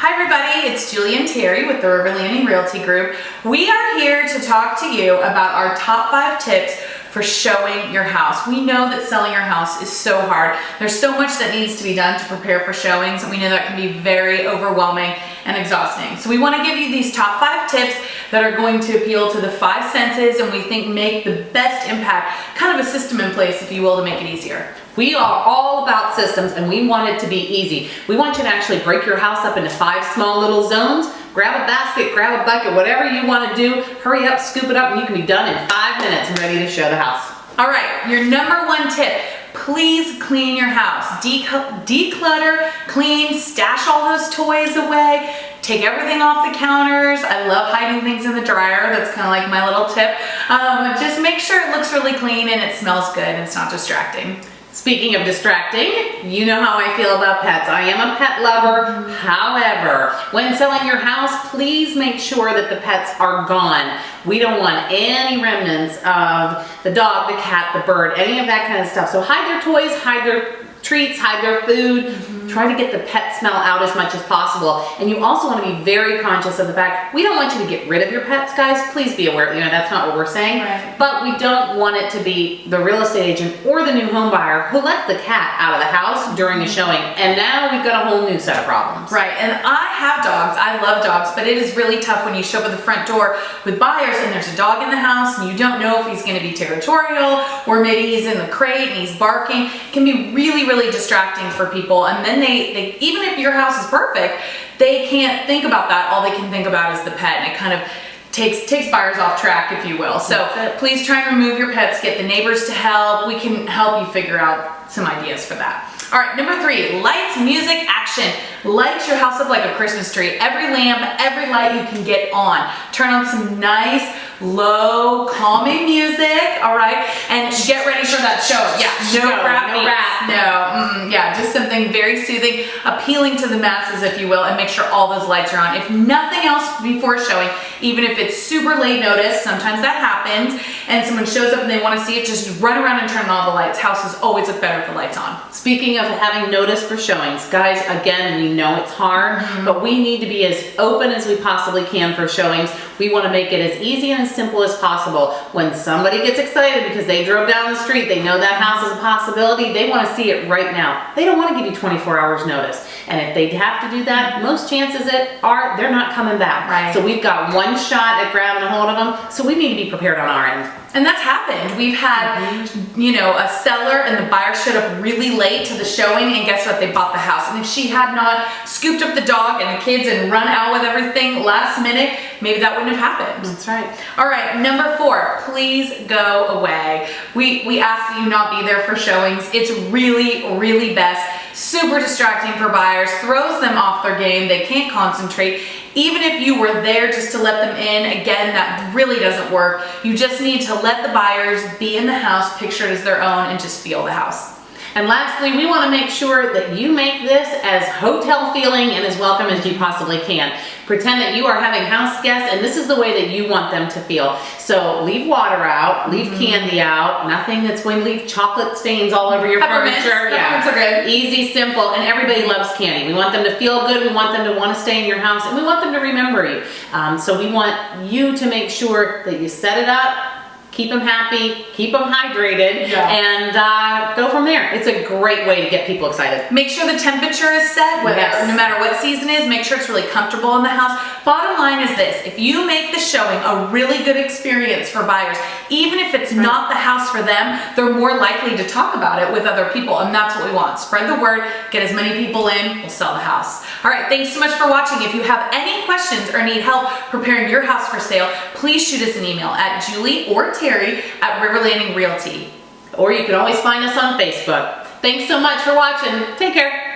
Hi everybody, it's Julie and Terry with the River Landing Realty Group. We are here to talk to you about our top 5 tips for showing your house. We know that selling your house is so hard. There's so much that needs to be done to prepare for showings, and we know that can be very overwhelming and exhausting. So we want to give you these top 5 tips that are going to appeal to the 5 senses and we think make the best impact, kind of a system in place, if you will, to make it easier. We are all about systems and we want it to be easy. We want you to actually break your house up into 5 small little zones. Grab a basket, grab a bucket, whatever you want to do. Hurry up, scoop it up, and you can be done in 5 minutes and ready to show the house. All right, your number 1 tip. Please clean your house. Declutter, clean, stash all those toys away. Take everything off the counters. I love hiding things in the dryer. That's kind of like my little tip. Just make sure it looks really clean and it smells good and it's not distracting. Speaking of distracting, you know how I feel about pets. I am a pet lover. However, when selling your house, please make sure that the pets are gone. We don't want any remnants of the dog, the cat, the bird, any of that kind of stuff. So hide their toys, hide their treats, hide their food. Try to get the pet smell out as much as possible. And you also want to be very conscious of the fact, we don't want you to get rid of your pets, guys. Please be aware, that's not what we're saying. Right. But we don't want it to be the real estate agent or the new home buyer who lets the cat out of the house during a showing. And now we've got a whole new set of problems. Right, and I have dogs. I love dogs, but it is really tough when you show up at the front door with buyers and there's a dog in the house and you don't know if he's going to be territorial or maybe he's in the crate and he's barking. It can be really, really distracting for people. And then they even if your house is perfect, they can't think about that. All they can think about is the pet, and it kind of takes buyers off track, if you will. So please try and remove your pets, get the neighbors to help. We can help you figure out some ideas for that. All right, number 3, lights, music, action. Light your house up like a Christmas tree. Every lamp, every light you can get on. Turn on some nice, low, calming music, all right? And get ready for that show. Yeah, no rap. Yeah, just something very soothing, appealing to the masses, if you will, and make sure all those lights are on. If nothing else before showing, even if it's super late notice, sometimes that happens, and someone shows up and they want to see it, just run around and turn on all the lights. Houses always look better with the lights on. Speaking of having notice for showings, guys, again, we know it's hard, but we need to be as open as we possibly can for showings. We want to make it as easy and as simple as possible. When somebody gets excited because they drove down the street, they know that house is a possibility, they want to see it right now. They don't want to give you 24 hours notice. And if they have to do that, most chances are they're not coming back. Right. So we've got one shot at grabbing a hold of them, so we need to be prepared on our end. And that's happened. We've had, a seller and the buyer showed up really late to the showing, and guess what? They bought the house. And if she had not scooped up the dog and the kids and run out with everything last minute, maybe that wouldn't have happened. That's right. All right, number 4, please go away. We ask that you not be there for showings. It's really, really best. Super distracting for buyers, throws them off their game. They can't concentrate. Even if you were there just to let them in, again, that really doesn't work. You just need to let the buyers be in the house, picture it as their own, and just feel the house. And lastly, we want to make sure that you make this as hotel feeling and as welcome as you possibly can. Pretend that you are having house guests and this is the way that you want them to feel. So leave water out, leave candy out, nothing that's going to leave chocolate stains all over your furniture. Peppermints are good. Easy, simple, and everybody loves candy. We want them to feel good, we want them to want to stay in your house, and we want them to remember you. So we want you to make sure that you set it up, keep them happy, keep them hydrated, and go from there. It's a great way to get people excited. Make sure the temperature is set, no matter what season is. Make sure it's really comfortable in the house. Bottom line is this: if you make the showing a really good experience for buyers, even if it's not the house for them, they're more likely to talk about it with other people, and that's what we want. Spread the word, get as many people in, we'll sell the house. All right, thanks so much for watching. If you have any questions or need help preparing your house for sale, please shoot us an email at Julie or Terry at River Landing Realty. Or you can always find us on Facebook. Thanks so much for watching. Take care.